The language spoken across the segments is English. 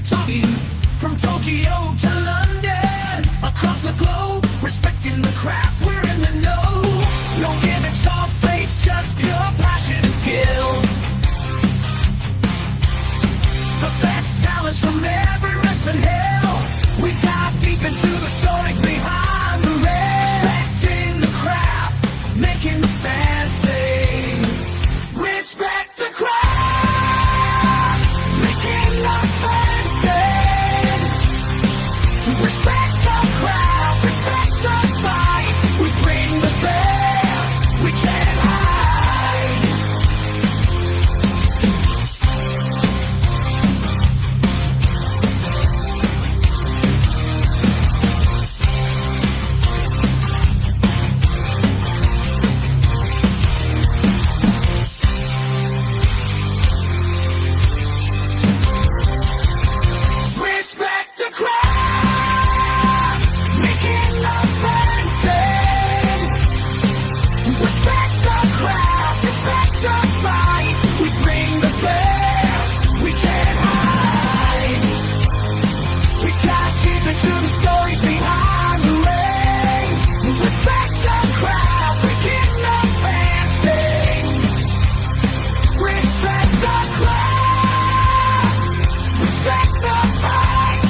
talking from Tokyo to London, across the globe, respecting the craft, we're in the know. No gimmicks or fakes, just pure passion and skill. The best talents from every wrestling hill. We dive deep into the stories behind the ring. Respecting the craft, making the fans sing. Respect the craft, making the fans sing. Respect the craft, respect the fight. We bring the best, we can't hide. Respect the craft, making the fans sing. Respect the craft, respect the fight. We bring the best, we can't hide. We dive deep into the stories behind the ring. Respect the craft, making the fans sing. Respect the craft, respect the fight.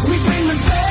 We bring the best.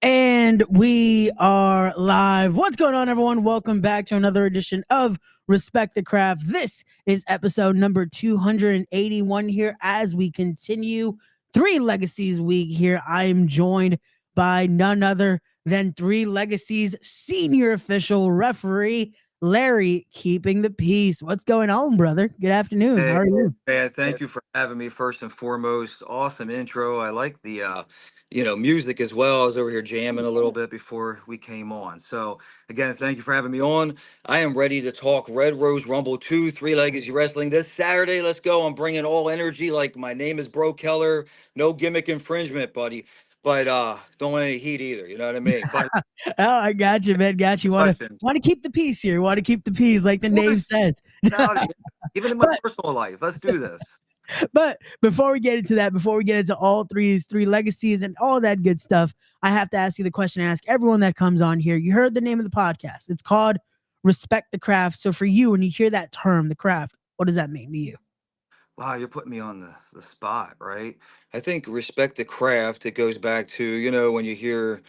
And we are live. What's going on, everyone? Welcome back to another edition of Respect the Craft. This is episode number 281 here as we continue 3 Legacies week here. I am joined by none other than 3 Legacies senior official referee, Larry, keeping the peace. What's going on, brother? Good afternoon. How are you? Man, thank you for having me first and foremost. Awesome intro. I like the music as well. I was over here jamming a little bit before we came on. So again, thank you for having me on. I am ready to talk Red Rose Rumble 2, 3 Legacy Wrestling this Saturday. Let's go. I'm bringing all energy. Like, my name is Bro Keller. No gimmick infringement, buddy. But don't want any heat either. You know what I mean? But Oh, I got you, man. Got you. Want to keep the peace here. Want to keep the peace, like the name says. Even in my personal life, let's do this. But before we get into that, before we get into all 3 Legacies and all that good stuff, I have to ask you the question I ask everyone that comes on here. You heard the name of the podcast. It's called Respect the Craft. So for you, when you hear that term, the craft, what does that mean to you? Wow, you're putting me on the spot, right? I think respect the craft. It goes back to, when you hear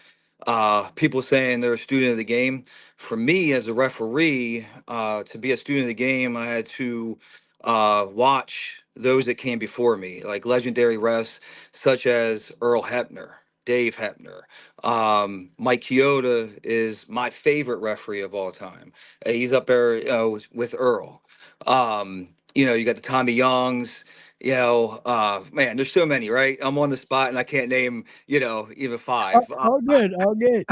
people saying they're a student of the game. For me, as a referee, to be a student of the game, I had to watch those that came before me, like legendary refs such as Earl Hebner, Dave Hebner. Mike Chioda is my favorite referee of all time. He's up there, with Earl. You got the Tommy Youngs. Man, there's so many, right? I'm on the spot and I can't name, even 5. All good. All good.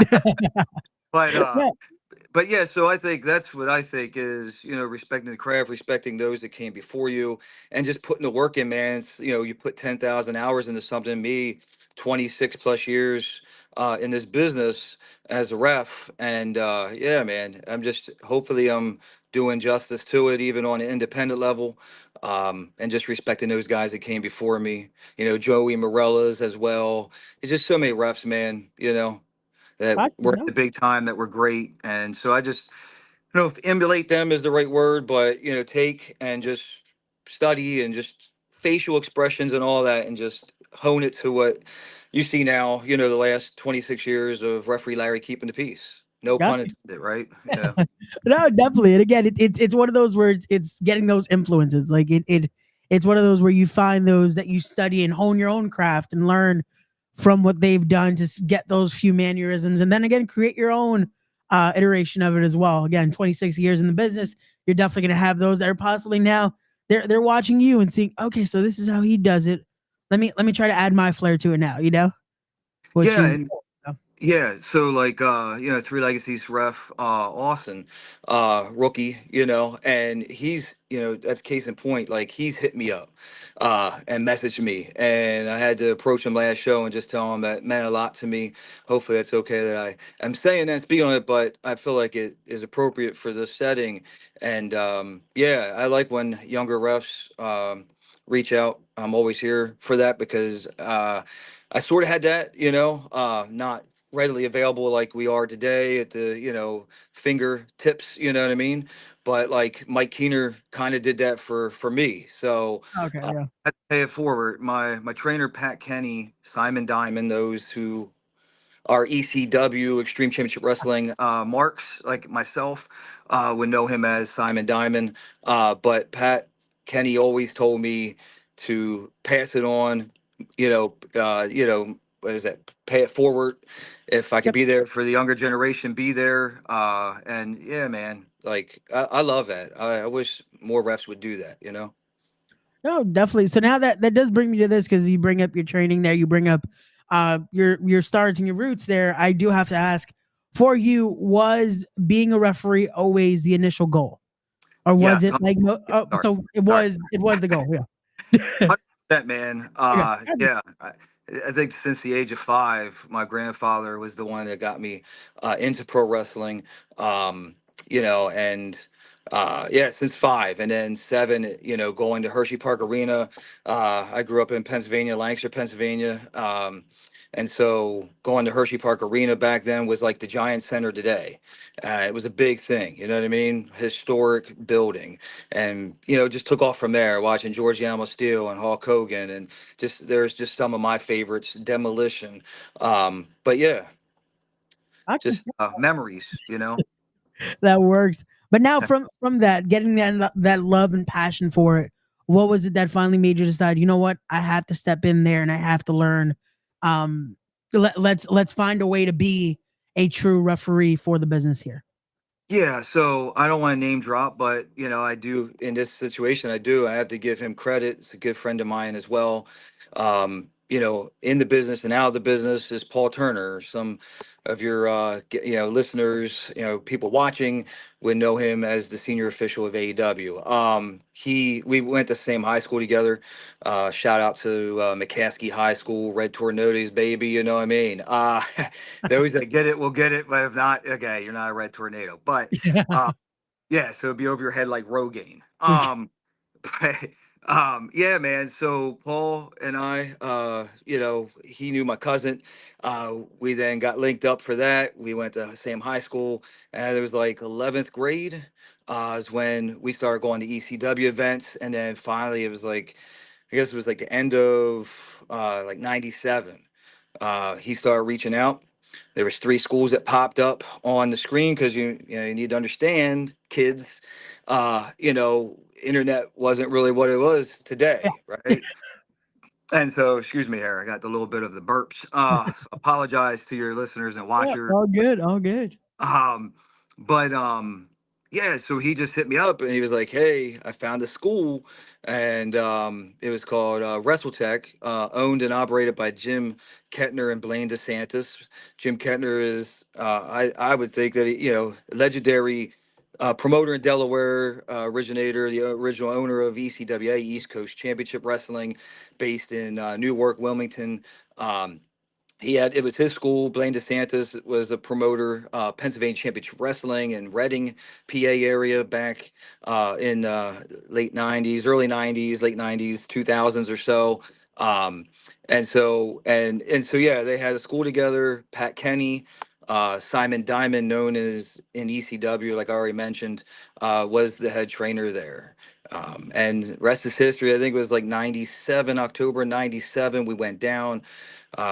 But Yeah. but yeah, so I think that's what I think is, respecting the craft, respecting those that came before you, and just putting the work in, man. You put 10,000 hours into something. Me, 26 plus years in this business as a ref, and yeah, man, hopefully I'm doing justice to it, even on an independent level, and just respecting those guys that came before me. Joey Morellas as well. It's just so many refs, man. That were at the big time, that were great. And so I just, if emulate them is the right word, but, take and just study and just facial expressions and all that, and just hone it to what you see now, the last 26 years of referee Larry keeping the peace. No pun intended, right? Yeah. No, definitely. And again, it's one of those words. It's getting those influences. Like it's one of those where you find those that you study and hone your own craft and learn from what they've done to get those few mannerisms, and then again create your own iteration of it as well. Again, 26 years in the business, you're definitely going to have those that are possibly now they're watching you and seeing, okay, so this is how he does it. Let me try to add my flair to it now. Yeah, so like Three Legacies ref, Austin, rookie, and he's, that's case in point, like he's hit me up and messaged me, and I had to approach him last show and just tell him that meant a lot to me. Hopefully that's okay that I am saying that, speaking on it, but I feel like it is appropriate for this setting. And yeah, I like when younger refs reach out. I'm always here for that because I sort of had that, not readily available like we are today at the fingertips, you know what I mean, but like Mike Keener kind of did that for me. So Okay, yeah. I had to pay it forward. My trainer Pat Kenny, Simon Diamond, those who our ECW Extreme Championship Wrestling marks, like myself, would know him as Simon Diamond. But Pat Kenny always told me to pass it on. What is that? Pay it forward. If I could Yep. be there for the younger generation, be there. And yeah, man, like I love that. I wish more refs would do that. No, definitely. So now that does bring me to this because you bring up your training there, you bring up your starts and your roots there. I do have to ask for you, was being a referee always the initial goal? Or was Yes. it like no Sorry. so Sorry. it was the goal, yeah. 100%, man. Okay. Yeah. I think since the age of 5, my grandfather was the one that got me into pro wrestling. And yeah, since 5, and then 7, going to Hershey Park Arena. I grew up in Pennsylvania, Lancaster, Pennsylvania. And so going to Hershey Park Arena back then was like the Giant Center today. It was a big thing, you know what I mean? Historic building, and just took off from there, watching George Yamo Steele and Hulk Hogan, and just there's just some of my favorites, Demolition. But yeah, Gotcha. just memories. That works. But now from that, getting that love and passion for it, what was it that finally made you decide, you know what, I have to step in there and I have to learn. Um, let's find a way to be a true referee for the business here. Yeah, so I don't want to name drop, but I do in this situation. I do. I have to give him credit. It's a good friend of mine as well. In the business and out of the business is Paul Turner. Some of your listeners, people watching would know him as the senior official of AEW. We went to the same high school together. Shout out to McCaskey High School, Red Tornadoes, baby. You know what I mean? Those that get it will get it, but if not, okay, you're not a red tornado. But yeah, so it'd be over your head like Rogaine. But yeah, man. So Paul and I, he knew my cousin. We then got linked up for that. We went to the same high school, and it was like 11th grade. Is when we started going to ECW events, and then finally it was like, I guess it was like the end of like '97. He started reaching out. There was 3 schools that popped up on the screen because you need to understand, kids. Internet wasn't really what it was Yeah. today, right? And so, excuse me, here I got the little bit of the burps. Apologize to your listeners and Yeah, watchers. all good, all good. Um, but yeah, so he just hit me up and he was like, "Hey, I found a school, and it was called WrestleTech, owned and operated by Jim Kettner and Blaine DeSantis. Jim Kettner is, I would think that legendary." Promoter in Delaware, originator, the original owner of ECWA, East Coast Championship Wrestling, based in Newark, Wilmington. Um, it was his school. Blaine DeSantis was a promoter, Pennsylvania Championship Wrestling in Reading, PA area back in late 90s, early 90s, late 90s, 2000s or so. Um, and so yeah, they had a school together. Pat Kenny, Simon Diamond, known as in ECW, like I already mentioned, was the head trainer there. And rest is history. I think it was like 97, October 97. We went down.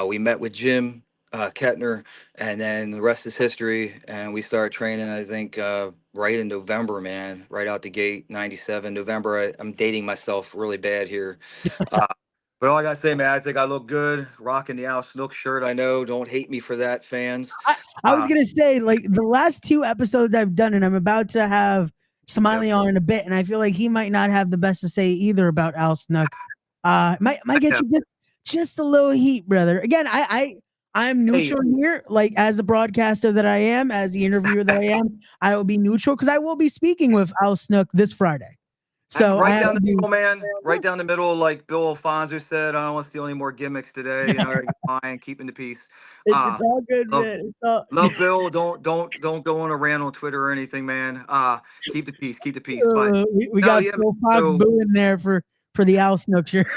We met with Jim Kettner, and then the rest is history. And we started training, I think, right in November, man, right out the gate, 97, November. I'm dating myself really bad here. Uh, but all I got to say, man, I think I look good rocking the Al Snook shirt. I know. Don't hate me for that, fans. I was Uh, gonna say, like the last 2 episodes I've done, and I'm about to have yep. Smiley on in a bit, and I feel like he might not have the best to say either about Al Snook. Might get you just a little heat, brother. Again, I'm Hey, neutral here, like as the broadcaster that I am, as the interviewer that I am, I will be neutral because I will be speaking with Al Snook this Friday. So I right have down to the be middle, man. Right down the middle, like Bill Alfonso said. I don't want to steal any more gimmicks today. You know, I got mine, keeping the peace. it's all good, Love, man. It's all love Bill. Don't go on a rant on Twitter or anything, man. Keep the peace. Keep the peace. But we no, got yeah, man. Phil Fox So booing there for the Al Snook shirt.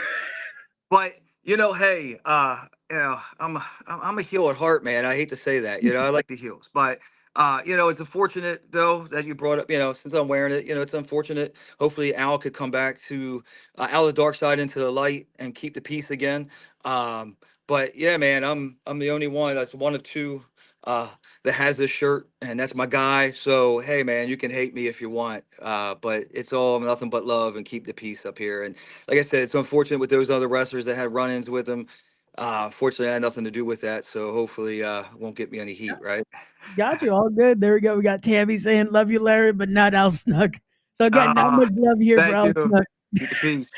but hey, I'm a heel at heart, man. I hate to say that. I like the heels, but it's unfortunate though that you brought up. Since I'm wearing it, it's unfortunate. Hopefully, Al could come back to out of the dark side into the light and keep the peace again. But yeah, man, I'm the only one. That's one of two uh, that has this shirt, and that's my guy. So hey, man, you can hate me if you want, but it's all nothing but love and keep the peace up here. And like I said, it's unfortunate with those other wrestlers that had run-ins with him. Fortunately, I had nothing to do with that, so hopefully, won't get me any heat, right? Got you all good. There we go. We got Tammy saying love you, Larry, but not Al Snook. So again, not Uh, much love here for Thank Al you. Snook. Keep the peace.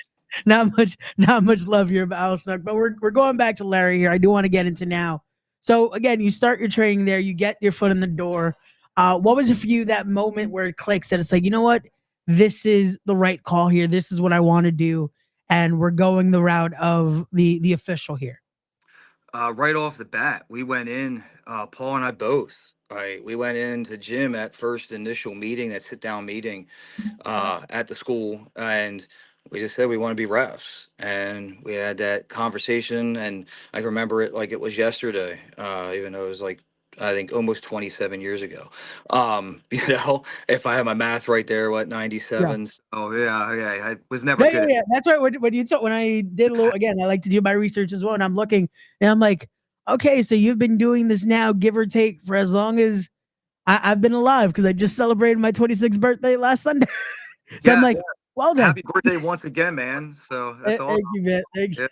Not much love here about Al Snook. But we're going back to Larry here. I do want to get into now. So again, you start your training there, you get your foot in the door. What was it for you that moment where it clicks that it's like, you know what? This is the right call here. This is what I want to do. And we're going the route of the official here. Right off the bat, we went in, Paul and I both. Right, we went into gym at first initial meeting, that sit down meeting, at the school, and we just said we want to be refs, and we had that conversation, and I can remember it like it was yesterday, even though it was like I think almost 27 years ago. If I have my math right there, what, Yeah. 97? Oh yeah, yeah, I was never Yeah, yeah, good at. yeah. That's right. When I did a little again, I like to do my research as well, and I'm looking, and I'm like, okay, so you've been doing this now, give or take, for as long as I've been alive, because I just celebrated my 26th birthday last Sunday. So I'm Yes, like, well done. happy birthday once again, man. So that's all. Thank you, man. Thank you.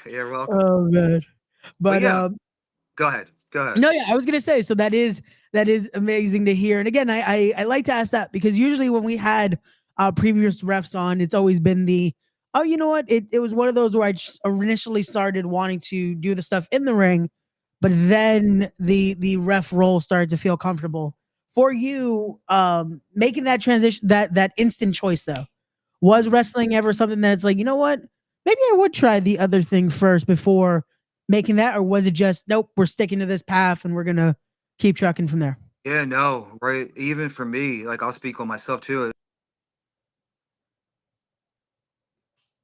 Yeah, you're welcome. Oh man. But But yeah, go ahead, go ahead. no, yeah, I was gonna say, so that is amazing to hear. And again, I like to ask that because usually when we had previous refs on, it's always been the oh, you know what? It was one of those where I just initially started wanting to do the stuff in the ring, but then the ref role started to feel comfortable. For you, making that transition, that instant choice though, was Mhm. wrestling ever something that's like, you know what? Maybe I would try the other thing first before making that, or was it just nope, we're sticking to this path and we're gonna keep trucking from there? Yeah, no, right. Even for me, like I'll speak on myself too.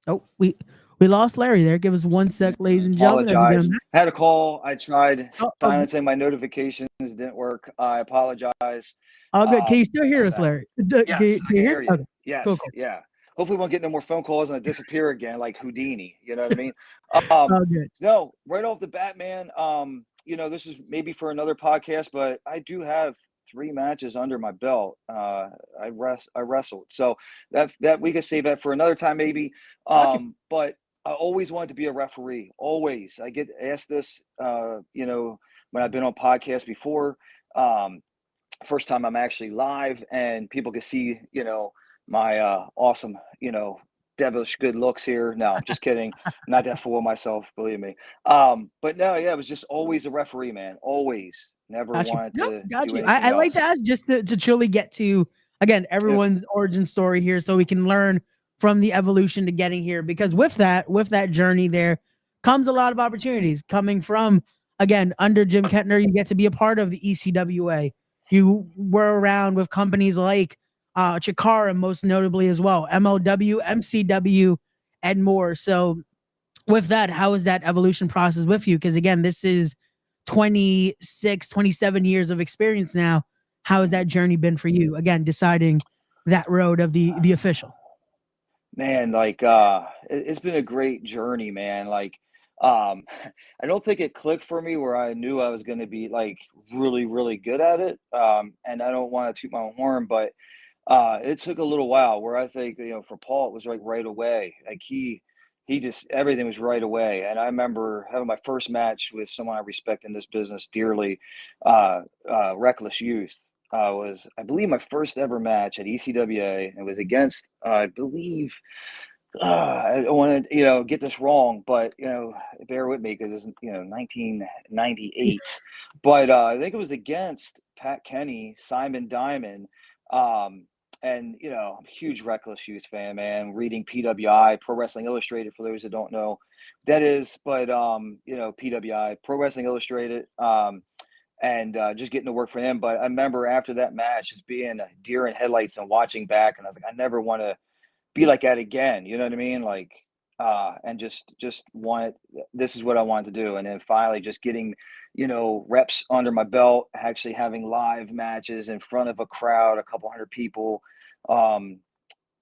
Oh, we lost Larry there. Give us 1 sec, ladies and gentlemen, as we get him Apologize. back. Had a call. I tried Oh, silencing my notifications. Didn't work. I apologize. all good. Can you still hear I'm us, back. Larry? Can Yes, I you can hear? hear you. Okay, cool, Yes, cool. yeah. Hopefully, we won't get no more phone calls and I disappear again like Houdini. You know what I mean? Um, All good. no, right off the bat, man. This is maybe for another podcast, but I do have 3 matches under my belt. I wrestled, so that we could save that for another time, maybe. Got you. But I always wanted to be a referee. Always, I get asked this. When I've been on podcasts before. Um, First time I'm actually live and people can see, my awesome, devilish good looks here. No, I'm just kidding. I'm not that full of myself, believe me. But no, yeah, it was just always a referee, man. Always. Never Got you. wanted No, to got do you. anything I like to else. ask just to truly get to again Yep. everyone's origin story here, so we can learn from the evolution to getting here. Because with that journey, there comes a lot of opportunities coming from again under Jim Kettner. You get to be a part of the ECWA. You were around with companies like Chikara, most notably as well, MLW, MCW, and more. So with that, how is that evolution process with you? Because again, this is 26, 27 years of experience now. How has that journey been for you? Again, deciding that road of the official. Man, like it's been a great journey, man. Like I don't think it clicked for me where I knew I was going to be like really, really good at it. And I don't want to toot my own horn, but it took a little while where I think, for Paul, it was like right away. Like he just, everything was right away. And I remember having my first match with someone I respect in this business dearly, Reckless Youth. Was, I believe, my first ever match at ECWA. It was against, I believe, I don't want to, get this wrong, but bear with me because it's 1998. But I think it was against Pat Kenny, Simon Diamond, um, and I'm a huge Reckless Youth fan, man. Reading PWI, Pro Wrestling Illustrated, for those that don't know, that is. But PWI, Pro Wrestling Illustrated, and just getting to work for him. But I remember after that match, just being a deer in headlights and watching back, and I was like, I never want to be like that again. You know what I mean? Like, and just want this is what I wanted to do. And then finally just getting, reps under my belt, actually having live matches in front of a crowd, a couple hundred people, um,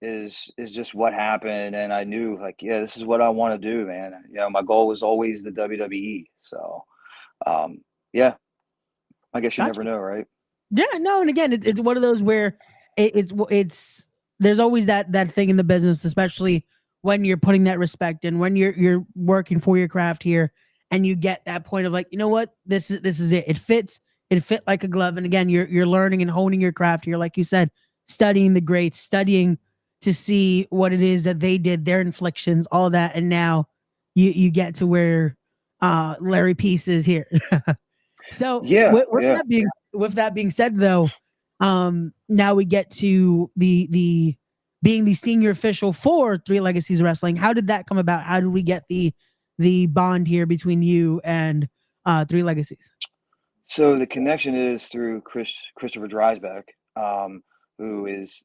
is just what happened. And I knew like, yeah, this is what I want to do, man. My goal was always the WWE. So, yeah, I guess you Gotcha. never know, right? Yeah, no, and again, it's one of those where it's there's always that thing in the business, especially when you're putting that respect in, when you're working for your craft here, and you get that point of like, you know what, this is it. It fit like a glove. And again, you're learning and honing your craft here, like you said, studying the greats, studying to see what it is that they did, their inflictions, all that, and now you get to where Larry Peace is here. So Yeah, yeah. with that being said, though, now we get to the being the senior official for Three Legacies Wrestling. How did that come about? How did we get the bond here between you and Three Legacies? So the connection is through Christopher Dreisbach, who is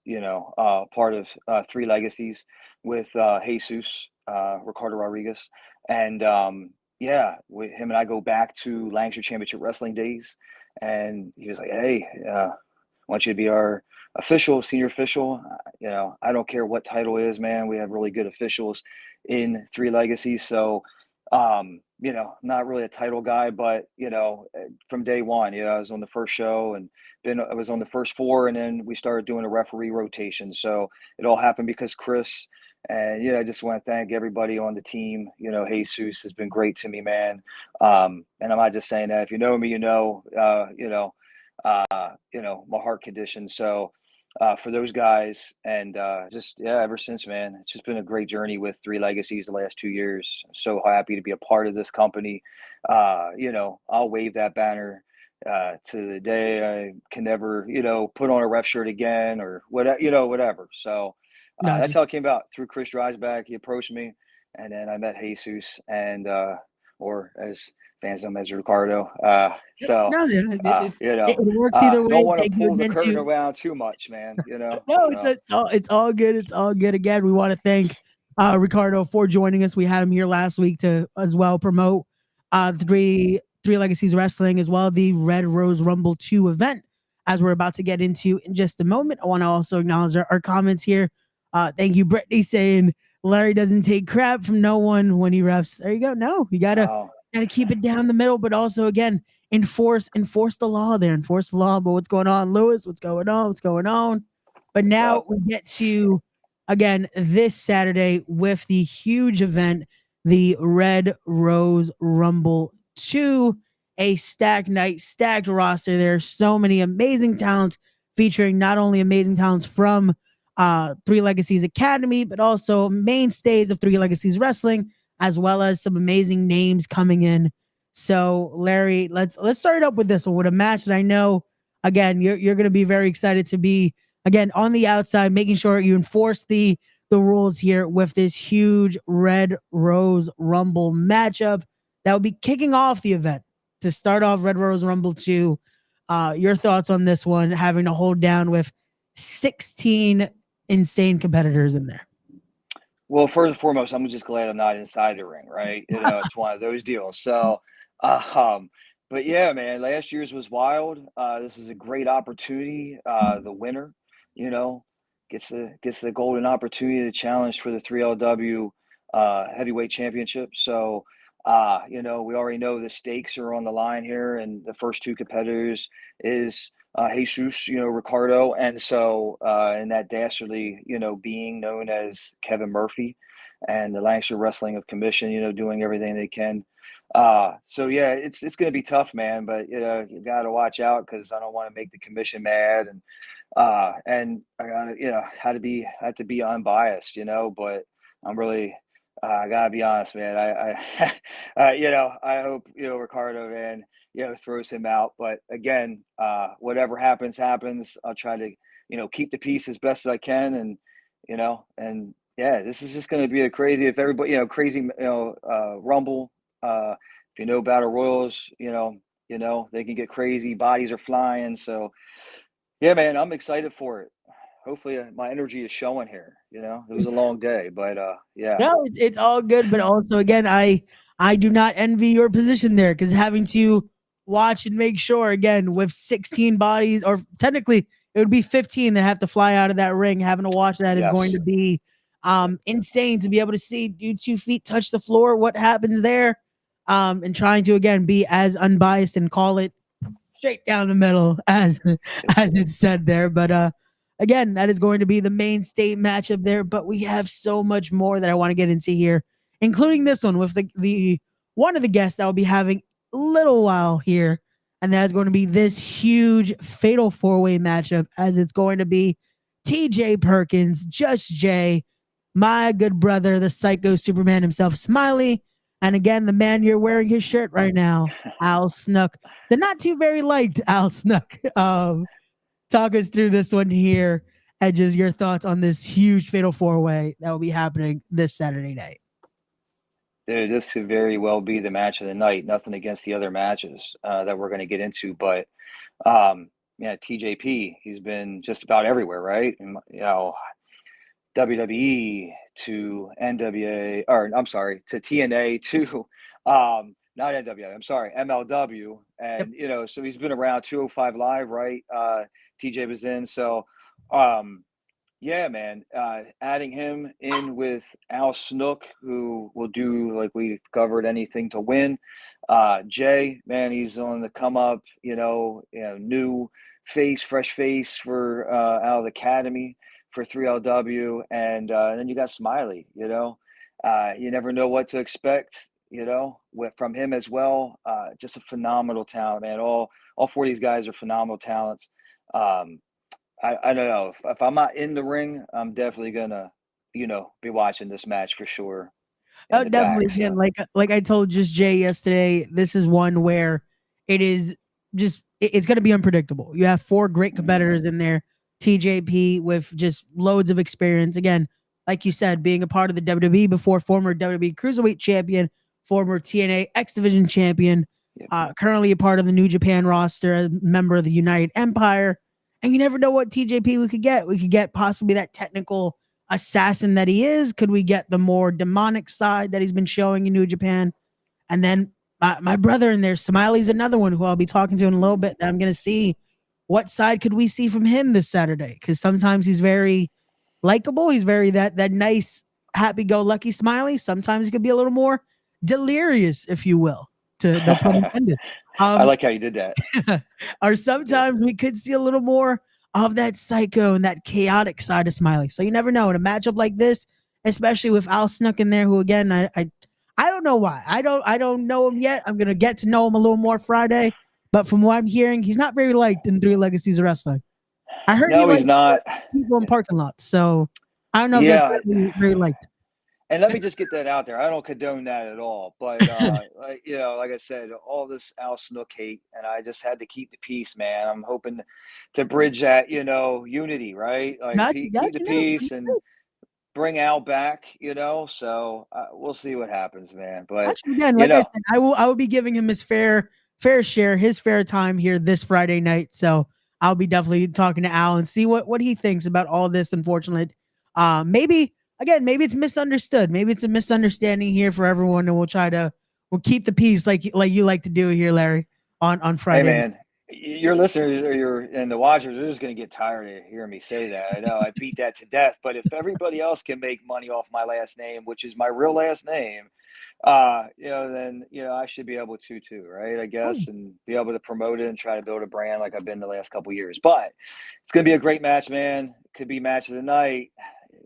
part of Three Legacies with Jesus Ricardo Rodriguez, and him and I go back to Lancashire Championship Wrestling days, and he was like, "Hey, I want you to be our senior official. I don't care what title it is, man. We have really good officials in Three Legacies, so." Not really a title guy, but from day one, I was on the first show and then I was on the first four, and then we started doing a referee rotation. So it all happened because Chris, and I just want to thank everybody on the team. Jesus has been great to me, man. And I'm not just saying that. If you know me, my heart condition. So for those guys, and ever since, man, it's just been a great journey with Three Legacies the last 2 years. So happy to be a part of this company. I'll wave that banner to the day I can never put on a ref shirt again or whatever. So that's Gotcha. how it came about, through Chris Dreisbach. He approached me, and then I met Jesus, and or as fans know him as Ricardo. So No, it works either way. don't want to Thank you pull the again curtain to around too much, man. no, So it's all good. It's all good. Again, we want to thank Ricardo for joining us. We had him here last week to as well promote Three Legacies Wrestling, as well the Red Rose Rumble 2 event, as we're about to get into in just a moment. I want to also acknowledge our comments here. Thank you, Brittany, saying Larry doesn't take crap from no one when he refs. There you go. No, you gotta keep it down the middle, but also again enforce the law there. Enforce the law. But what's going on, Lewis? What's going on? What's going on? But what's now up? we get to, again, this Saturday with the huge event, the Red Rose Rumble 2, a stacked night, stacked roster. There's so many amazing talents featuring not only amazing talents from Three Legacies Academy, but also mainstays of Three Legacies Wrestling, as well as some amazing names coming in. So, Larry, let's start up with this one, with a match that I know, again, you're going to be very excited to be, again, on the outside, making sure you enforce the rules here with this huge Red Rose Rumble matchup that will be kicking off the event to start off Red Rose Rumble 2. Your thoughts on this one, having to hold down with 16 insane competitors in there? Well, first and foremost, I'm just glad I'm not inside the ring, right? It's one of those deals. So, um, but yeah, man, last year's was wild. This is a great opportunity. The winner, you know, gets the golden opportunity to challenge for the 3LW heavyweight championship. So, we already know the stakes are on the line here, and the first two competitors is Jesus, Ricardo, and so and that dastardly, being known as Kevin Murphy, and the Lancashire Wrestling of Commission, doing everything they can. So yeah, it's going to be tough, man. But you got to watch out, because I don't want to make the commission mad, and I got to had to be unbiased, but I'm really, I gotta be honest, man. I hope Ricardo, man, throws him out. But again, whatever happens, happens. I'll try to, keep the peace as best as I can, and yeah, this is just going to be a crazy. If everybody, crazy, Rumble. If you know battle royals, they can get crazy. Bodies are flying. So yeah, man, I'm excited for it. Hopefully, my energy is showing here. It was a long day, but yeah. No, it's all good, but also again, I do not envy your position there because having to watch and make sure again with 16 bodies, or technically it would be 15 that have to fly out of that ring. Having to watch that is going Yes. to be insane to be able to see you 2 feet touch the floor. What happens there? And trying to again be as unbiased and call it straight down the middle as it's said there. But again, that is going to be the mainstay matchup there. But we have so much more that I want to get into here, including this one with the one of the guests that will be having a little while here. And that is going to be this huge fatal four-way matchup, as it's going to be TJ Perkins, Just Jay, my good brother, the psycho Superman himself, Smiley, and again, the man you're wearing his shirt right now, Al Snook, the not too very liked Al Snook. Talk us through this one here, and just your thoughts on this huge fatal four-way that will be happening this Saturday night. Dude, this could very well be the match of the night. Nothing against the other matches that we're going to get into, but yeah, TJP, he's been just about everywhere, right? And, WWE to NWA, or I'm sorry, to TNA to not NWA, I'm sorry, MLW. Yep. And so he's been around 205 Live, right? TJ was in. So yeah, man, adding him in with Al Snook, who will do, like we've covered, anything to win. Jay, man, he's on the come up, new face, fresh face for out of the academy for 3LW, and then you got Smiley. You never know what to expect. From him as well. Just a phenomenal talent, man. All four of these guys are phenomenal talents. I don't know if I'm not in the ring, I'm definitely gonna, be watching this match for sure in the Definitely. back. Again, So like I told just Jay yesterday, this is one where it is just it's going to be unpredictable. You have four great competitors in there. TJP with just loads of experience. Again, like you said, being a part of the WWE before, former WWE Cruiserweight champion, former TNA X Division champion, yep. currently a part of the New Japan roster, a member of the United Empire. And you never know what TJP we could get. We could get possibly that technical assassin that he is. Could we get the more demonic side that he's been showing in New Japan? And then my brother in there, Smiley's another one who I'll be talking to in a little bit. That I'm going to see what side could we see from him this Saturday? Because sometimes he's very likable. He's very that nice, happy-go-lucky Smiley. Sometimes he could be a little more delirious, if you will. No pun intended. I like how you did that. Or sometimes we could see a little more of that psycho and that chaotic side of Smiley. So you never know in a matchup like this, especially with Al Snook in there, who again I don't know why. I don't know him yet. I'm gonna get to know him a little more Friday. But from what I'm hearing, he's not very liked in Three Legacies of Wrestling. I heard No, he he's not. people in parking lots. So I don't know if Yeah. that's very liked. And let me just get that out there. I don't condone that at all. But like I said, all this Al Snook hate, and I just had to keep the peace, man. I'm hoping to bridge that, unity, right? Like keep the peace and bring Al back, So we'll see what happens, man. But again, like I said, I will be giving him his fair share, his fair time here this Friday night. So I'll be definitely talking to Al and see what he thinks about all this. Unfortunately, maybe it's misunderstood. Maybe it's a misunderstanding here for everyone, and we'll keep the peace like you like to do here, Larry, on Friday. Hey, man, your listeners and the watchers are just going to get tired of hearing me say that. I know I beat that to death, but if everybody else can make money off my last name, which is my real last name, then I should be able to too, right? I guess, and be able to promote it and try to build a brand like I've been the last couple of years. But it's going to be a great match, man. Could be match of the night.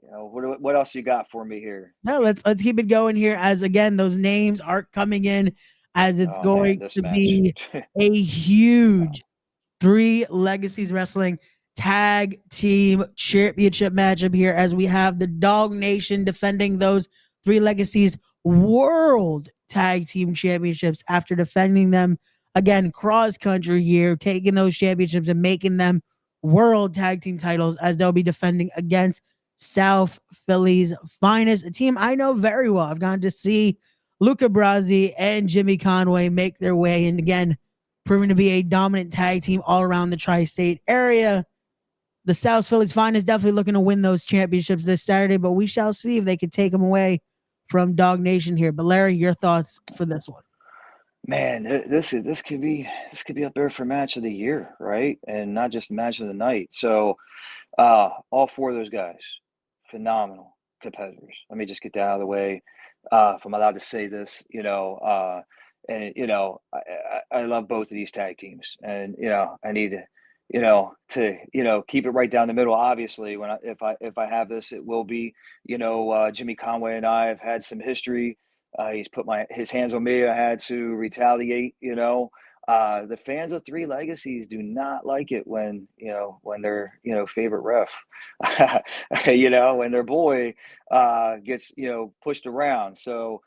What else you got for me here? No, let's keep it going here. As again, those names are coming in as it's going to be a huge Three Legacies Wrestling tag team championship matchup here as we have the Dog Nation defending those Three Legacies World Tag Team Championships after defending them again cross country here, taking those championships and making them World Tag Team titles as they'll be defending against South Philly's Finest, a team I know very well. I've gone to see Luca Brasi and Jimmy Conway make their way, and again, proving to be a dominant tag team all around the tri-state area. The South Philly's Finest definitely looking to win those championships this Saturday, but we shall see if they can take them away from Dog Nation here. But Larry, your thoughts for this one? Man, this could be up there for match of the year, right? And not just match of the night. So, all four of those guys, phenomenal competitors. Let me just get that out of the way. If I'm allowed to say this, and I love both of these tag teams, and I need to keep it right down the middle. Obviously, if I have this, it will be Jimmy Conway and I have had some history. He's put his hands on me. I had to retaliate. The fans of Three Legacies do not like it when their favorite ref, when their boy gets pushed around. So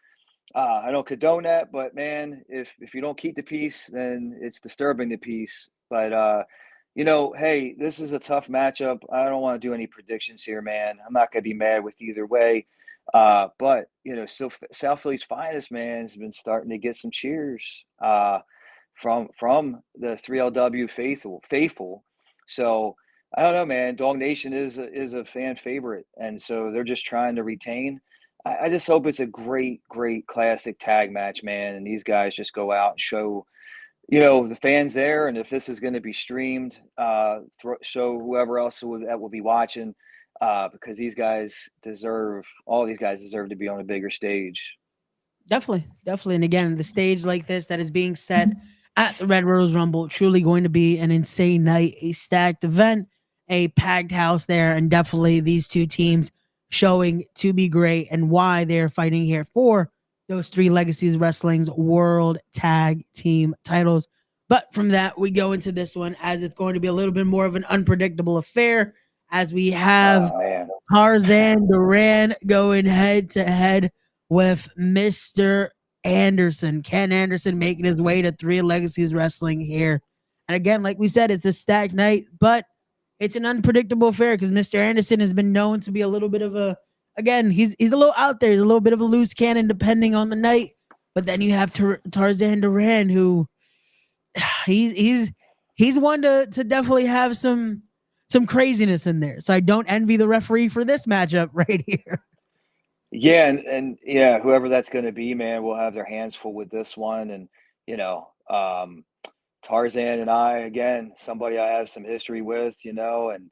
I don't condone that, but man, if you don't keep the peace, then it's disturbing the peace. But hey, this is a tough matchup. I don't want to do any predictions here, man. I'm not gonna be mad with either way. But still, South Philly's Finest, man, has been starting to get some cheers from the 3LW faithful. So I don't know, man. Dog Nation is a fan favorite, and so they're just trying to retain. I just hope it's a great classic tag match, man, and these guys just go out and show the fans there, and if this is going to be streamed, show whoever else that will be watching, because all these guys deserve to be on a bigger stage. Definitely. And again, the stage like this that is being set at the Red Rose Rumble, truly going to be an insane night, a stacked event, a packed house there, and definitely these two teams showing to be great and why they're fighting here for those Three Legacies Wrestling's World Tag Team titles. But from that, we go into this one as it's going to be a little bit more of an unpredictable affair as we have Tarzan Duran going head to head with Mr. Anderson. Ken Anderson making his way to Three Legacies Wrestling here. And again, like we said, it's a stacked night, but it's an unpredictable affair because Mr. Anderson has been known to be a little bit of a, again, he's a little out there. He's a little bit of a loose cannon depending on the night. But then you have Tarzan Duran, who he's one to definitely have some craziness in there. So I don't envy the referee for this matchup right here. Yeah, and yeah, whoever that's going to be, man, will have their hands full with this one. And Tarzan and I, again, somebody I have some history with, and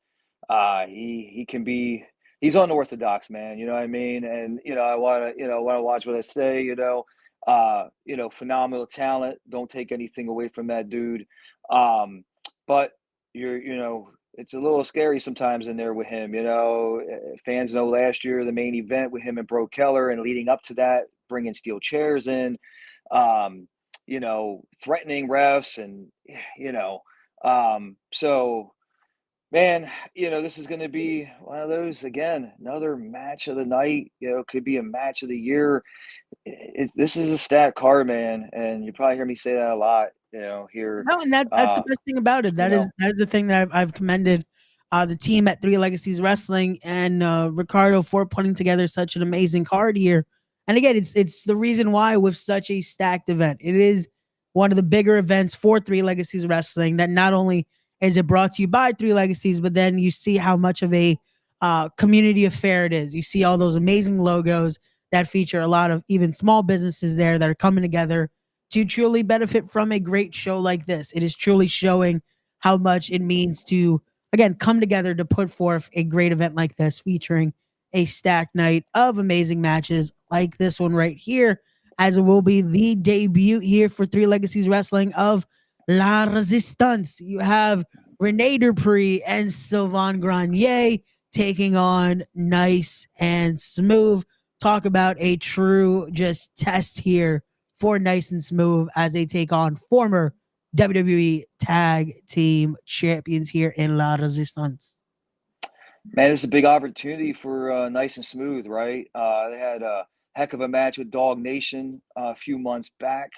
he can be. He's unorthodox, man. You know what I mean? And I want to watch what I say. Phenomenal talent. Don't take anything away from that dude. But it's a little scary sometimes in there with him. Fans know last year the main event with him and Bro Keller, and leading up to that, bringing steel chairs in, threatening refs, and so. Man, this is going to be one of those, again, another match of the night, could be a match of the year. This is a stacked card, man. And you probably hear me say that a lot, here. No, and that's the best thing about it. That is the thing that I've commended the team at Three Legacies Wrestling and Ricardo for putting together such an amazing card here. And again, it's the reason why with such a stacked event, it is one of the bigger events for Three Legacies Wrestling that not only is it brought to you by Three Legacies, but then you see how much of a community affair it is. You see all those amazing logos that feature a lot of even small businesses there that are coming together to truly benefit from a great show like this. It is truly showing how much it means to, again, come together to put forth a great event like this, featuring a stacked night of amazing matches like this one right here, as it will be the debut here for Three Legacies Wrestling of La Resistance. You have Rene Dupree and Sylvain Grenier taking on Nice and Smooth. Talk about a true just test here for Nice and Smooth as they take on former WWE Tag Team Champions here in La Resistance. Man, this is a big opportunity for Nice and Smooth, right? They had a heck of a match with Dog Nation a few months back.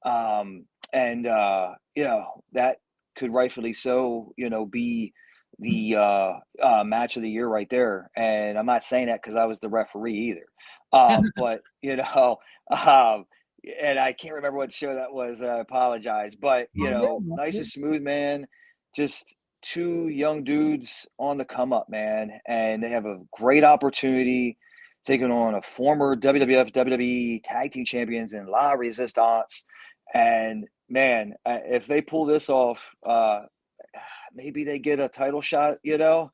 Um, and, that could rightfully so, be the match of the year right there. And I'm not saying that because I was the referee either. But, um, and I can't remember what show that was. I apologize. But, All good, all Nice and good. Smooth, man, just two young dudes on the come up, man, and they have a great opportunity taking on a former WWF WWE tag team champions in La Resistance. And man, if they pull this off, maybe they get a title shot, I the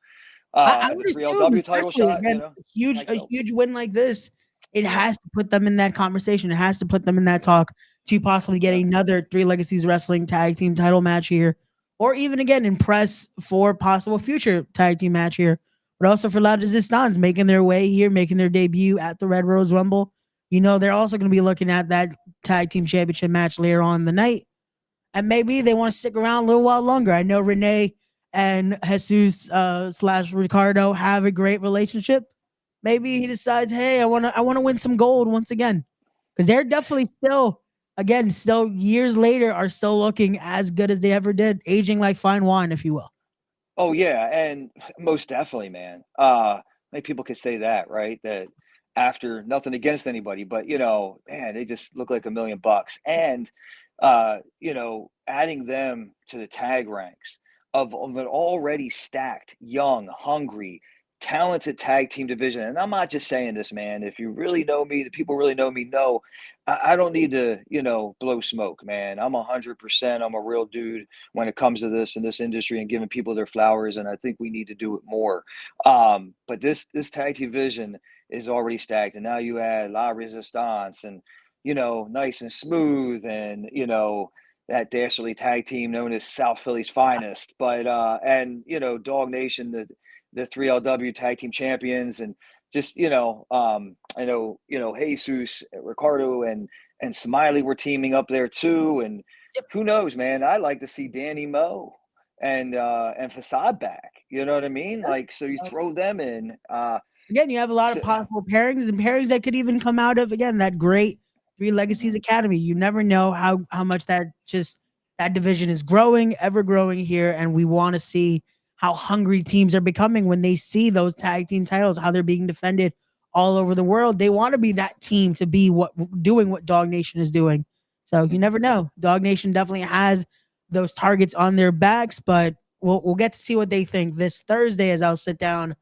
would assume, 3LW title especially shot, again, tag a belt. huge win like this, it Yeah, has to put them in that conversation. It has to put them in that talk to possibly get yeah. another Three Legacies Wrestling tag team title match here, or even again impress for possible future tag team match here. But also for La Resistance making their way here, making their debut at the Red Rose Rumble. They're also going to be looking at that tag team championship match later on in the night, and maybe they want to stick around a little while longer. I know Renee and Jesus slash Ricardo have a great relationship. Maybe he decides, hey, I want to win some gold once again, because they're definitely still, again, still years later, are still looking as good as they ever did, aging like fine wine, if you will. Oh yeah, and most definitely, man. Many people could say that, right? That after nothing against anybody, but man, they just look like $1,000,000. And adding them to the tag ranks of an already stacked, young, hungry, talented tag team division. And I'm not just saying this, man. If you really know me, the people really know me know I don't need to, blow smoke, man. I'm 100%. I'm a real dude when it comes to this in this industry and giving people their flowers, and I think we need to do it more. But this tag team division is already stacked, and now you add La Resistance and Nice and Smooth, and that dastardly tag team known as South Philly's finest. But and Dog Nation, the 3LW tag team champions, and just I know Jesus, Ricardo, and Smiley were teaming up there too, and who knows, man? I like to see Danny Moe and Facade back. You know what I mean? Like, so you throw them in. Again, you have a lot of So, possible pairings and pairings that could even come out of, again, that great Three Legacies mhm. Academy. You never know how much that division is growing, ever growing here, and we want to see how hungry teams are becoming when they see those tag team titles, how they're being defended all over the world. They want to be that team to be doing what Dog Nation is doing. So you never know. Dog Nation definitely has those targets on their backs, but we'll get to see what they think this Thursday as I'll sit down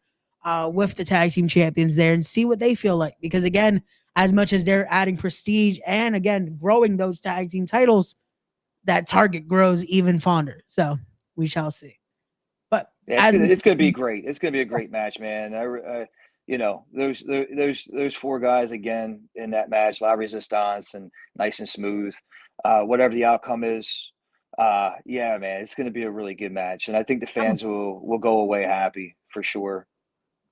with the tag team champions there and see what they feel like. Because again, as much as they're adding prestige and again growing those tag team titles, that target grows even fonder. So we shall see. But Yeah, as we it's gonna be great. It's gonna be a great match, man. Those four guys again in that match, La Resistance and Nice and Smooth. Whatever the outcome is, yeah, man, it's gonna be a really good match, and I think the fans will go away happy for sure.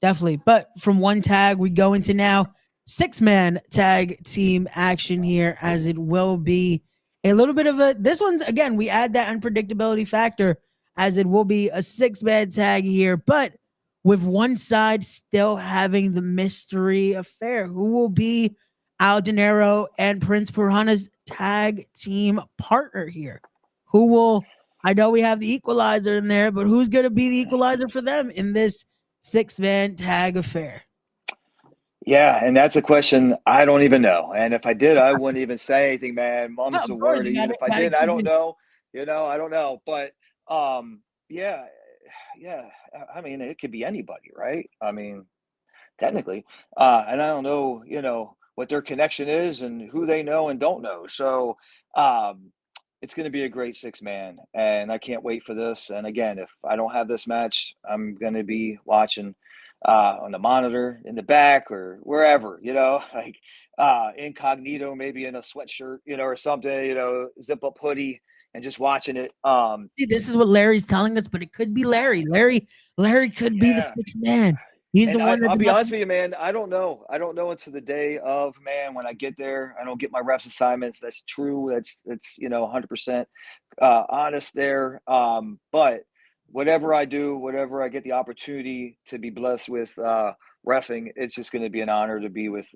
definitely. But from one tag, we go into now 6-man tag team action here, as it will be a little bit of this one's again, we add that unpredictability factor, as it will be a 6-man tag here, but with one side still having the mystery affair. Who will be Al Dinero and Prince Piranha's tag team partner here? Who will, I know we have the equalizer in there, but who's going to be the equalizer for them in this 6-man tag affair? Yeah, and that's a question I don't even know. And if I did, I wouldn't even say anything, man. Yeah, Mum's of the course, word. you Even gotta if I gotta did, I keep don't it. know. I don't know. But yeah, yeah. I mean, it could be anybody, right? I mean, technically. And I don't know, what their connection is and who they know and don't know. So it's going to be a great 6-man, and I can't wait for this. And again, if I don't have this match, I'm going to be watching on the monitor in the back or wherever, like incognito, maybe in a sweatshirt, or something, zip up hoodie and just watching it. See, this is what Larry's telling us, but it could be Larry. Larry could be the Yeah, 6th man. He's the And one that I'll did be not. honest with you, man. I don't know. I don't know until the day of, man, when I get there. I don't get my refs assignments. That's true. That's 100% honest there. But whatever I do, whatever I get the opportunity to be blessed with refing, it's just going to be an honor to be with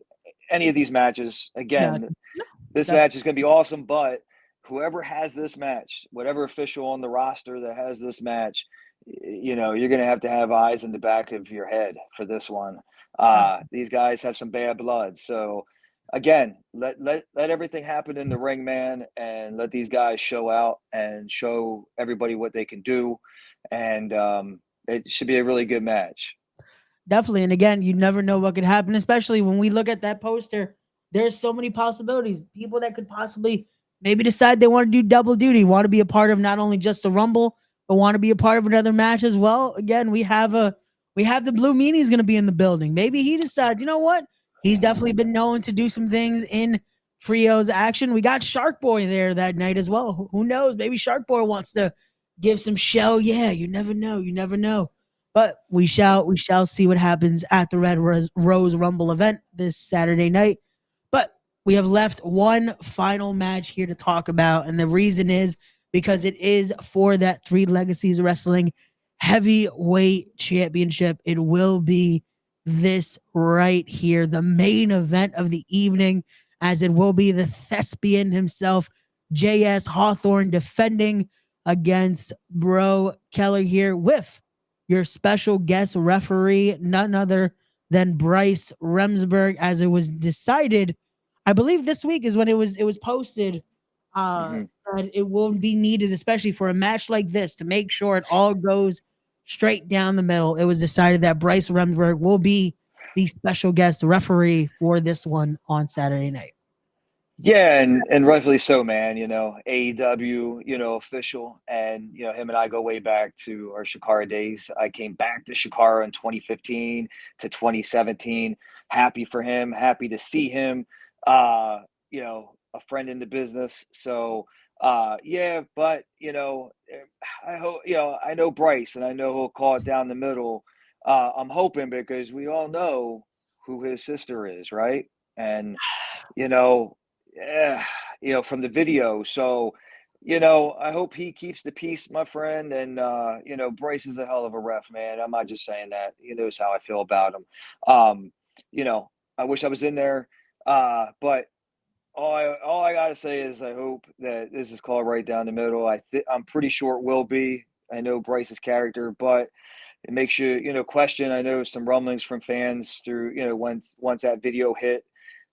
any of these matches. Got Again, you. No, this definitely. match is going to be awesome, but whoever has this match, whatever official on the roster that has this match, you're going to have eyes in the back of your head for this one. These guys have some bad blood. So again, let everything happen in the ring, man, and let these guys show out and show everybody what they can do. And it should be a really good match. Definitely. And again, you never know what could happen, especially when we look at that poster. There's so many possibilities. People that could possibly maybe decide they want to do double duty, want to be a part of not only just the Rumble, but want to be a part of another match as well. Again, we have the Blue Meanie's going to be in the building. Maybe he decides, you know what? He's definitely been known to do some things in trios action. We got Shark Boy there that night as well. Who knows? Maybe Shark Boy wants to give some show. Yeah, you never know. You never know. But we shall see what happens at the Red Rose Rumble event this Saturday night. But we have left one final match here to talk about, and the reason is because it is for that Three Legacies Wrestling Heavyweight Championship. It will be this right here, the main event of the evening, as it will be the thespian himself, J.S. Hawthorne, defending against Bro Keller here with your special guest referee, none other than Bryce Remsburg, as it was decided. I believe this week is when it was posted Mm-hmm. that it will be needed, especially for a match like this, to make sure it all goes straight down the middle. It was decided that Bryce Remsburg will be the special guest referee for this one on Saturday night. Yeah, and rightfully so, man. AEW, official, and him and I go way back to our Shakara days. I came back to Shakara in 2015 to 2017. Happy for him, happy to see him. A friend in the business. So, yeah, but I hope I know Bryce, and I know he'll call it down the middle. I'm hoping because we all know who his sister is, right? And you know, yeah, from the video. So, I hope he keeps the peace, my friend. And Bryce is a hell of a ref, man. I'm not just saying that. He knows how I feel about him. Um, you know, I wish I was in there. But all I gotta say is I hope that this is called right down the middle. I'm pretty sure it will be. I know Bryce's character, but it makes you, question. I know some rumblings from fans through, once that video hit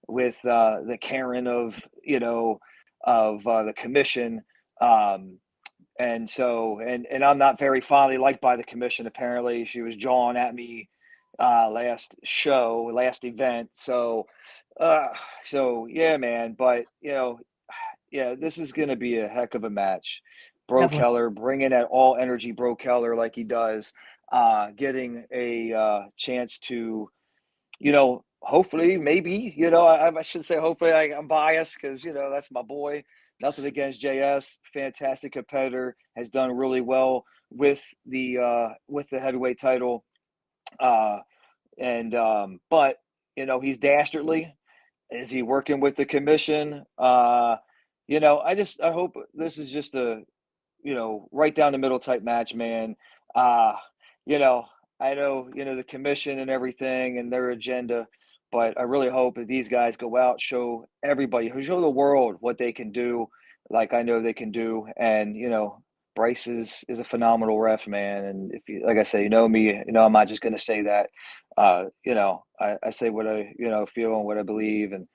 with the Karen of the commission. And so, and I'm not very fondly liked by the commission. Apparently, she was jawing at me last event. Uh, so yeah, man. But yeah, this is going to be a heck of a match. Bro Definitely. Keller bringing that all energy, Bro Keller, like he does, getting a chance to, hopefully, maybe, I should say, hopefully I'm biased because, that's my boy. Nothing against JS, fantastic competitor, has done really well with the heavyweight title. Uh, and but he's dastardly. Is he working with the commission? I hope this is just a right down the middle type match, man. Uh, you know, I know, the commission and everything and their agenda, but I really hope that these guys go out, show everybody, show the world what they can do, like I know they can do. And, Bryce is a phenomenal ref, man. And if you, like I say, me, I'm not just going to say that. I say what I, feel and what I believe. And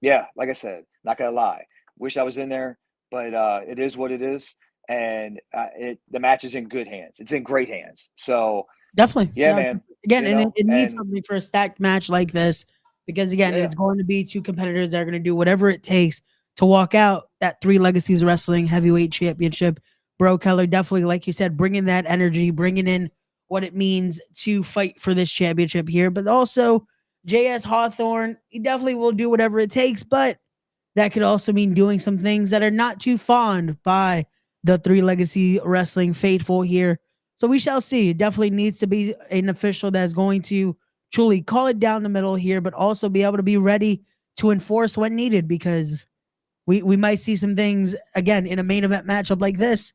yeah, like I said, not going to lie. Wish I was in there, but it is what it is. And the match is in good hands. It's in great hands. So Definitely. yeah, No, man. again, and it needs And something for a stacked match like this because again, yeah, it's going to be two competitors that are going to do whatever it takes to walk out that Three Legacies Wrestling Heavyweight Championship. Bro Keller definitely, like you said, bringing that energy, bringing in what it means to fight for this championship here, but also JS Hawthorne, he definitely will do whatever it takes, but that could also mean doing some things that are not too fond by the Three Legacy Wrestling faithful here. So we shall see. It definitely needs to be an official that's going to truly call it down the middle here, but also be able to be ready to enforce when needed, because we might see some things again in a main event matchup like this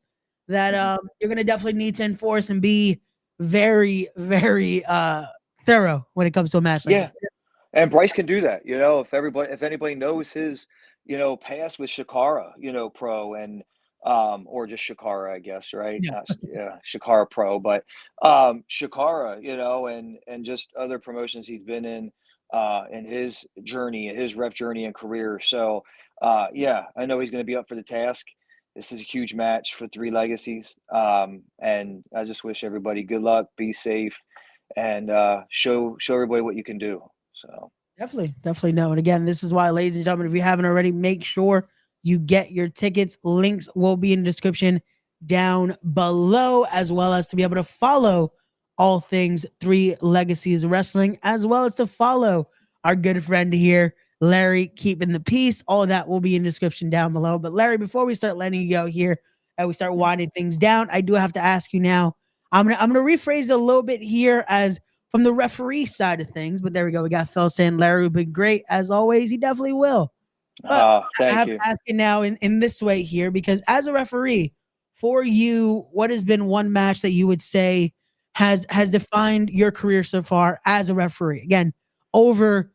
that Mhm. you're gonna definitely need to enforce and be very, very thorough when it comes to a match like Yeah. this. And Bryce can do that, if anybody knows his, past with Shakara, pro and or just Shakara, I guess, right? Yeah, Yeah, Shakara pro, but Shakara, and just other promotions he's been in his journey, his ref journey and career. So yeah, I know he's going to be up for the task. This is a huge match for three legacies. And I just wish everybody good luck, be safe, and show everybody what you can do. So definitely, definitely no. And again, this is why, ladies and gentlemen, if you haven't already, make sure you get your tickets. Links will be in the description down below, as well as to be able to follow all things Three Legacies Wrestling, as well as to follow our good friend here, Larry, keeping the peace. All of that will be in the description down below. But Larry, before we start letting you go here and we start winding things down, I do have to ask you now. I'm gonna rephrase it a little bit here as from the referee side of things. But there we go. We got Phil saying Larry would be great as always. He definitely will. But I thank have to you. ask you now in this way here, because as a referee, for you, what has been one match that you would say has defined your career so far as a referee? Again, over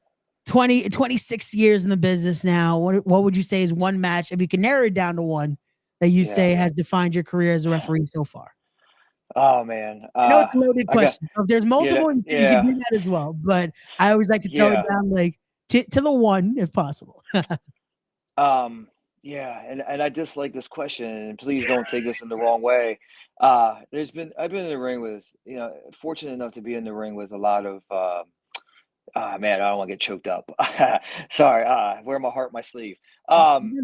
26 years in the business now. What would you say is one match, if you can narrow it down to one, that you Yeah. say has defined your career as a referee so far? Oh man. I know it's a loaded I got question. So if there's multiple, you can yeah, do that as well. But I always like to throw it yeah. down like to the one if possible. Um, yeah, and I dislike this question, and please don't take this in the wrong way. I've been in the ring with, fortunate enough to be in the ring with a lot of man, I don't want to get choked up. Sorry, wear my heart on my sleeve. Um,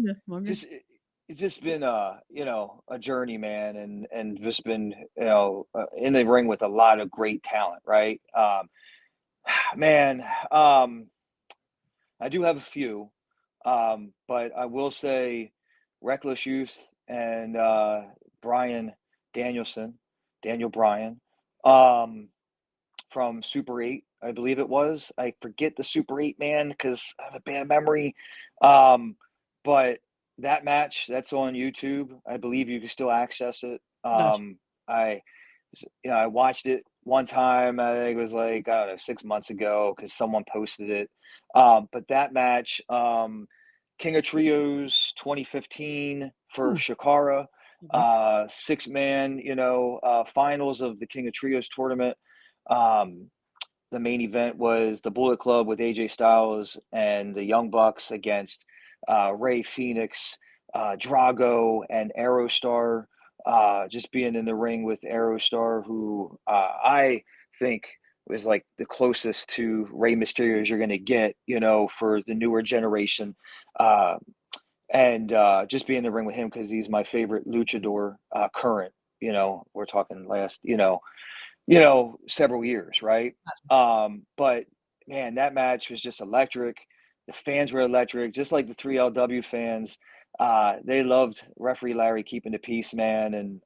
just it's just been a journey, man, and just been in the ring with a lot of great talent, right? Man, I do have a few, but I will say Reckless Youth and Brian Danielson, Daniel Bryan, um, from Super 8, I believe it was. I forget the Super 8 man because I have a bad memory. Um, but that match, that's on YouTube. I believe you can still access it. Gotcha. I I watched it one time. I think it was like, I don't know, 6 months ago because someone posted it. But that match, King of Trios 2015 for Ooh, Shakara, okay. 6 man, finals of the King of Trios tournament. Um, the main event was the Bullet Club with AJ Styles and the Young Bucks against Ray Phoenix, Drago, and Aerostar. Just being in the ring with Aerostar, who I think was like the closest to Rey Mysterio as you're going to get, for the newer generation. Uh, and just be in the ring with him because he's my favorite luchador current. We're talking last, several years, right? But man, that match was just electric. The fans were electric, just like the 3LW fans. They loved referee Larry keeping the peace, man. And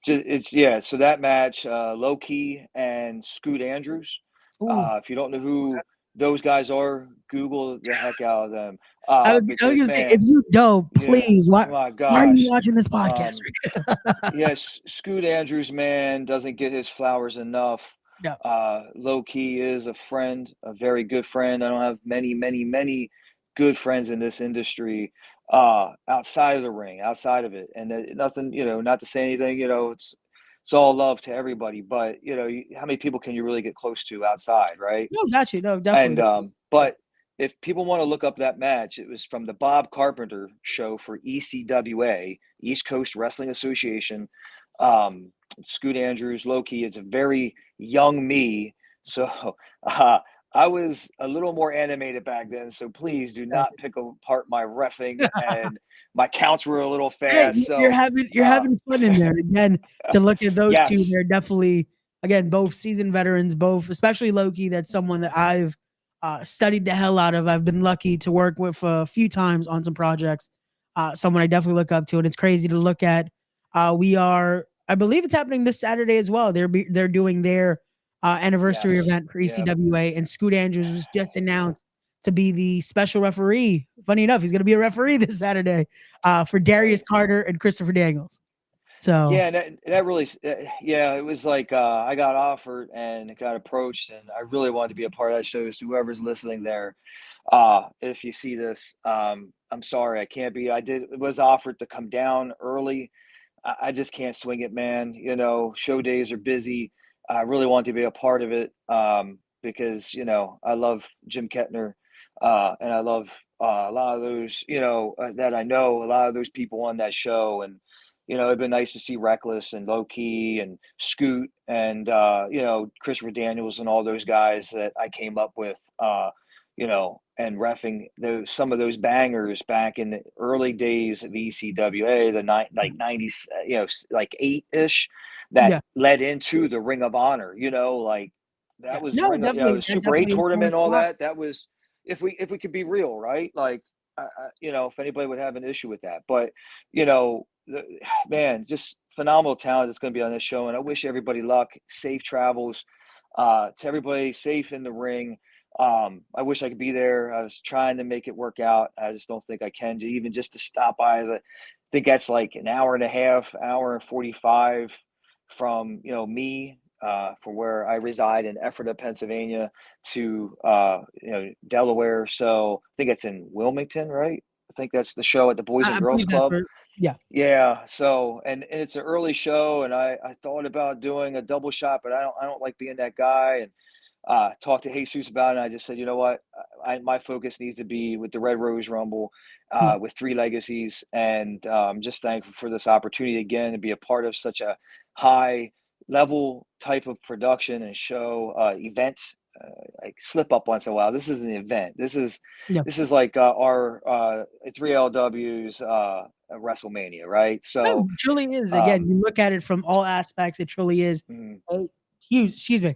just it's yeah. So that match, Low Key and Scoot Andrews. Ooh. If you don't know who those guys are, Google the heck out of them. I was Because gonna say, if man, you don't, yeah, please, my why are you gosh. watching this podcast Um, right now? Yes, Scoot Andrews, man, doesn't get his flowers enough. No, Low key is a friend, a very good friend. I don't have many, many, many good friends in this industry outside of the ring, outside of it. And nothing, not to say anything, it's all love to everybody. But how many people can you really get close to outside, right? no, got you. No, definitely. And Yeah. but if people want to look up that match, it was from the Bob Carpenter show for ECWA, East Coast Wrestling Association. Um, Scoot Andrews, Low Key. It's a very young me, so uh, I was a little more animated back then. So please do not pick apart my refing, and my counts were a little Hey, fast. you're So uh, having fun in there. Again, to look at those two, yes, they're definitely, again, both seasoned veterans, both, especially Loki. That's someone that I've studied the hell out of. I've been lucky to work with a few times on some projects. Someone I definitely look up to, and it's crazy to look at. We are, I believe it's happening this Saturday as well. They're doing their anniversary Yes. event for Yep. ECWA, and Scoot Andrews was just announced to be the special referee. Funny enough, he's going to be a referee this Saturday for Darius Right. Carter and Christopher Daniels. So Yeah, and that really, yeah, it was like I got offered and got approached, and I really wanted to be a part of that show. So whoever's listening there, if you see this, I'm sorry I can't be. Was offered to come down early. I just can't swing it, man. Show days are busy. I really want to be a part of it because I love Jim Kettner, and I love a lot of those that I know. A lot of those people on that show, and it'd been nice to see Reckless and Low Key and Scoot and Christopher Daniels and all those guys that I came up with. And reffing some of those bangers back in the early days of ECWA, like 90s, like 8-ish, that yeah, led into the Ring of Honor, like that yeah, was no, the definitely, that Super 8 definitely tournament, influenced a all lot. that was, if we could be real, right? Like, if anybody would have an issue with that, but man, just phenomenal talent that's going to be on this show. And I wish everybody luck, safe travels, to everybody, safe in the ring. I wish I could be there. I was trying to make it work out. I just don't think I can, even just to stop by. I think that's like an hour and a half, hour and 45 from me, from where I reside in Ephrata, Pennsylvania, to Delaware. So I think it's in Wilmington, right? I think that's the show at the Boys and I Girls believe that's Club. where. Yeah, Yeah, so and it's an early show, and I thought about doing a double shot, but I don't like being that guy. And talked to Jesus about it. And I just said, you know what, my focus needs to be with the Red Rose Rumble, yeah. with three legacies, and I'm just thankful for this opportunity again to be a part of such a high level type of production and show event. I slip up once in a while. This is an event. Yeah. This is like our 3LW's WrestleMania, right? No, So, it truly is. Again, um, you look at it from all aspects, it truly is mm, a huge, excuse me,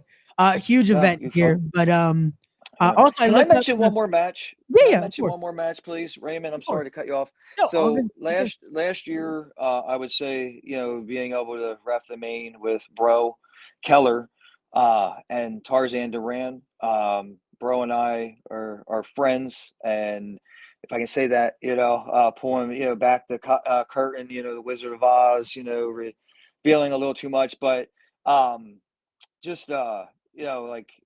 huge no, event you're here. fine. But Yeah. also I Can I looked up mention the one more match? yeah, Can I yeah, of mention course, one more match, please, Raymond? I'm of sorry to course. cut you off. No, all So good, all good. last year, I would say, being able to ref the main with Bro Keller, and Tarzan Duran. Bro and I are friends, and if I can say that, pulling back the curtain, the Wizard of Oz, revealing a little too much, but just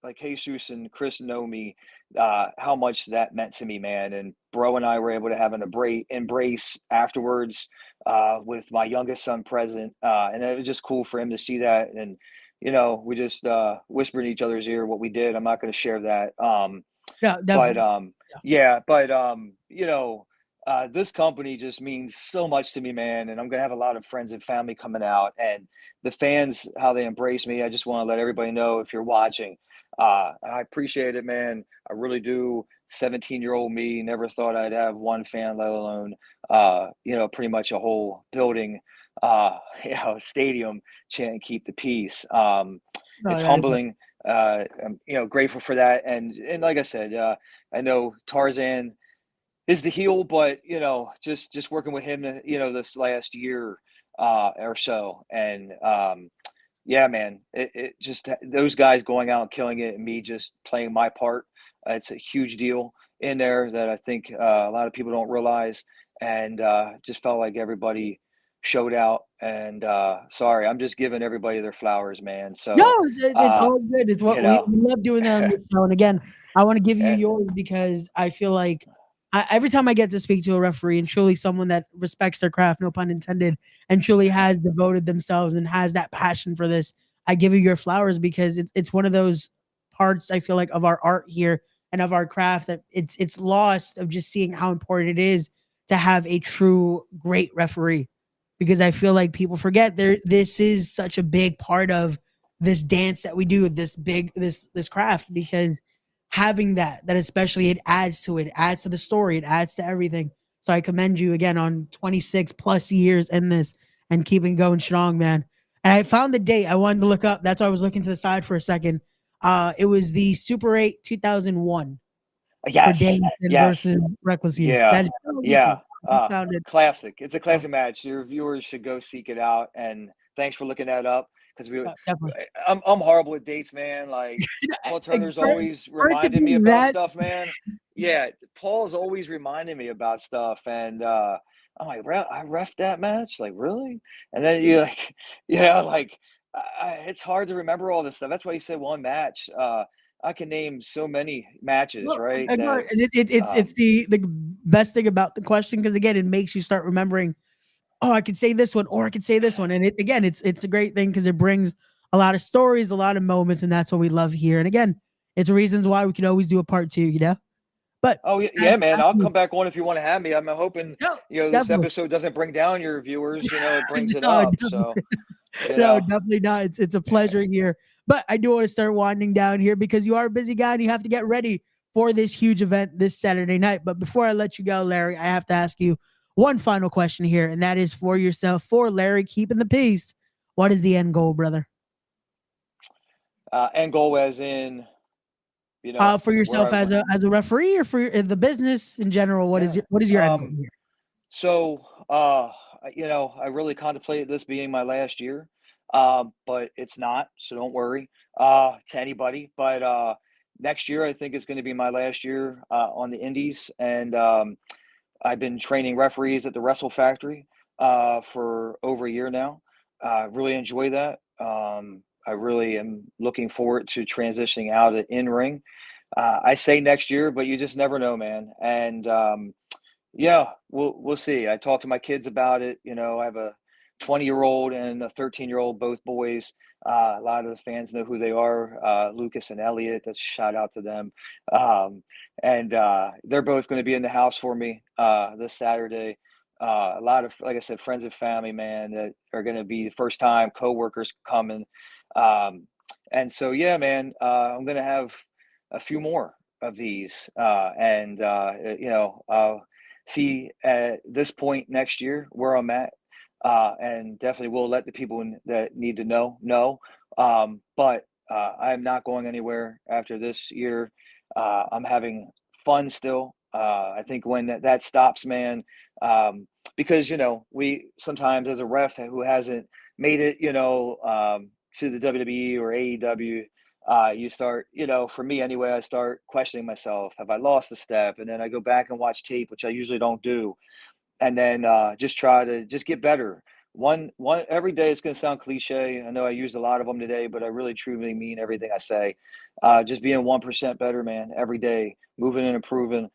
like Jesus and Chris know me, how much that meant to me, man. And Bro and I were able to have an embrace afterwards, with my youngest son present, and it was just cool for him to see that. And we just whispered in each other's ear what we did. I'm not going to share that, Yeah, but definitely. yeah, but this company just means so much to me, man. And I'm gonna have a lot of friends and family coming out, and the fans, how they embrace me. I just want to let everybody know, if you're watching, I appreciate it, man. I really do. 17-year-old me never thought I'd have one fan, let alone pretty much a whole building, stadium chanting "Keep the Peace." No, It's that is humbling. I'm grateful for that, and like I said, I know Tarzan is the heel, but just working with him, this last year or so, and yeah, man, it just those guys going out and killing it, and me just playing my part. It's a huge deal in there that I think a lot of people don't realize, and just felt like everybody showed out. And sorry, I'm just giving everybody their flowers, man. no, So, it's uh, all good. It's what you we know, love doing that on the show. And again, I want to give you and yours because I feel like every time I get to speak to a referee and truly someone that respects their craft, no pun intended, and truly has devoted themselves and has that passion for this, I give you your flowers because it's one of those parts I feel like of our art here and of our craft that it's lost of just seeing how important it is to have a true great referee because I feel like people forget there this is such a big part of this dance that we do, this craft because having that especially it adds to the story, it adds to everything. So I commend you again on 26 plus years in this and keeping going strong, man. And I found the date I wanted to look up. That's why I was looking to the side for a second. It was the Super 8 2001 for yes, Danielson yes. versus Reckless Youth. Yeah, That is on YouTube. yeah, I found it. classic. It's a So, classic match. Your viewers should go seek it out. And Thanks for looking that up because Definitely. I'm horrible with dates, man. Like Paul Turner's For, always for it to reminding me be about that, stuff, man. Yeah, Paul's always reminding me about stuff, and I'm like, I ref that match, like really? And then you like, yeah, like it's hard to remember all this stuff. That's why you said one match. I can name so many matches, well, right? no, That and it's um, the best thing about the question because again, it makes you start remembering. Oh, I could say this one, or I could say this one, and it's a great thing because it brings a lot of stories, a lot of moments, and that's what we love here. And again, it's reasons why we could always do a part two, you know. But oh yeah, as, yeah, man. as I'll we, come back on if you want to have me. I'm hoping no, this definitely, episode doesn't bring down your viewers. It brings it no, up. definitely, So you no, know. definitely not. It's a pleasure here. But I do want to start winding down here because you are a busy guy and you have to get ready for this huge event this Saturday night. But before I let you go, Larry, I have to ask you one final question here, and that is for yourself, for Larry, keeping the peace. What is the end goal, brother? End goal as in, For where yourself I want. as a referee or for the business in general, Yeah. what is your end goal Um, here? so, I really contemplated this being my last year, but it's not. So don't worry, to anybody. But next year, I think is going to be my last year on the Indies, and I've been training referees at the Wrestle Factory for over a year now. Really enjoy that. I really am looking forward to transitioning out of in ring. I say next year, but you just never know, man. And yeah, we'll see. I talked to my kids about it. I have a 20-year-old and a 13-year-old, both boys. A lot of the fans know who they are. Lucas and Elliot. That's a shout out to them. And they're both going to be in the house for me this Saturday. A lot of, like I said, friends and family, man, that are going to be the first time coworkers coming. Um, and so, yeah, man, I'm going to have a few more of these, and see at this point next year where I'm at, and definitely will let the people that need to know. But I'm not going anywhere after this year. I'm having fun still. I think when that stops, man, because we sometimes as a ref who hasn't made it, to the WWE or AEW, you start, for me anyway, I start questioning myself. Have I lost a step? And then I go back and watch tape, which I usually don't do. And then just try to just get better. One every day. It's going to sound cliche. I know I used a lot of them today, but I really truly mean everything I say. Just being 1% better, man, every day, moving and improving,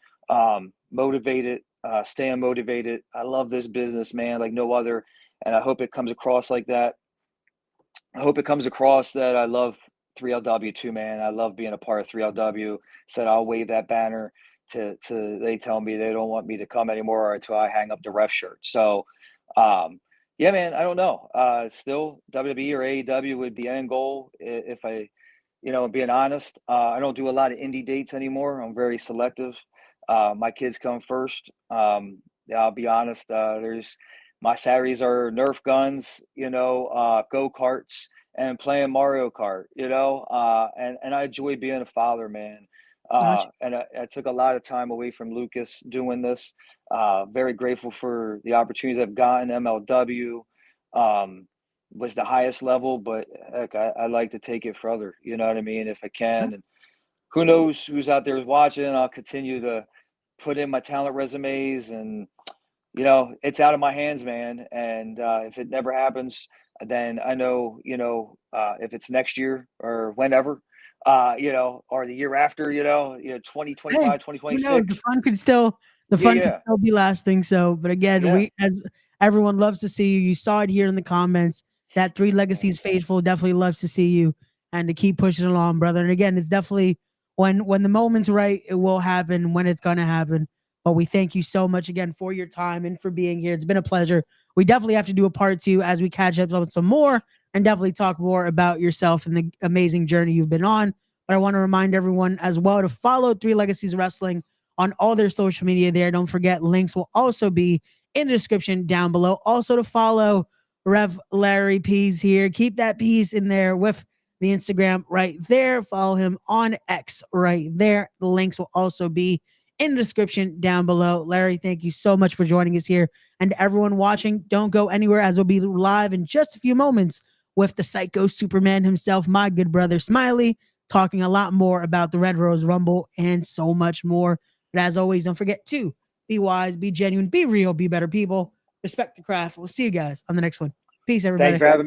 motivated, staying motivated. I love this business, man, like no other. And I hope it comes across like that. I hope it comes across that I love 3LW too, man. I love being a part of 3LW. Said I'll wave that banner to they tell me they don't want me to come anymore until I hang up the ref shirt. So, um, yeah, man, I don't know. Still WWE or AEW would be end goal if I, being honest. I don't do a lot of indie dates anymore. I'm very selective. My kids come first. Yeah, I'll be honest. There's my Saturdays are Nerf guns, go karts, and playing Mario Kart. And I enjoy being a father, man. Gotcha. And I took a lot of time away from Lucas doing this. Very grateful for the opportunities I've gotten. MLW was the highest level, but heck, I like to take it further. You know what I mean? If I Yeah. can, and who knows who's out there watching? I'll continue to put in my talent resumes, and it's out of my hands, man. And if it never happens, then I know, if it's next year or whenever, or the year after, 2025, Hey, who knows? 2026. The Yeah, fun could yeah, still be lasting. So, but again, yeah. we as everyone loves to see you. You saw it here in the comments. That Three Yeah. Legacies faithful definitely loves to see you and to keep pushing along, brother. And again, it's definitely when the moment's right, it will happen when it's gonna happen. But we thank you so much again for your time and for being here. It's been a pleasure. We definitely have to do a part two as we catch up on some more and definitely talk more about yourself and the amazing journey you've been on. But I want to remind everyone as well to follow Three Legacies Wrestling on all their social media there. Don't forget, links will also be in the description down below. Also to follow Rev Larry Pease here. Keep that piece in there with the Instagram right there. Follow him on X right there. The links will also be in the description down below. Larry, thank you so much for joining us here. And everyone watching, don't go anywhere, as we'll be live in just a few moments with the Psycho Superman himself, my good brother Smiley, talking a lot more about the Red Rose Rumble and so much more. But as always, don't forget to be wise, be genuine, be real, be better people. Respect the craft. We'll see you guys on the next one. Peace, everybody. Thanks for having me.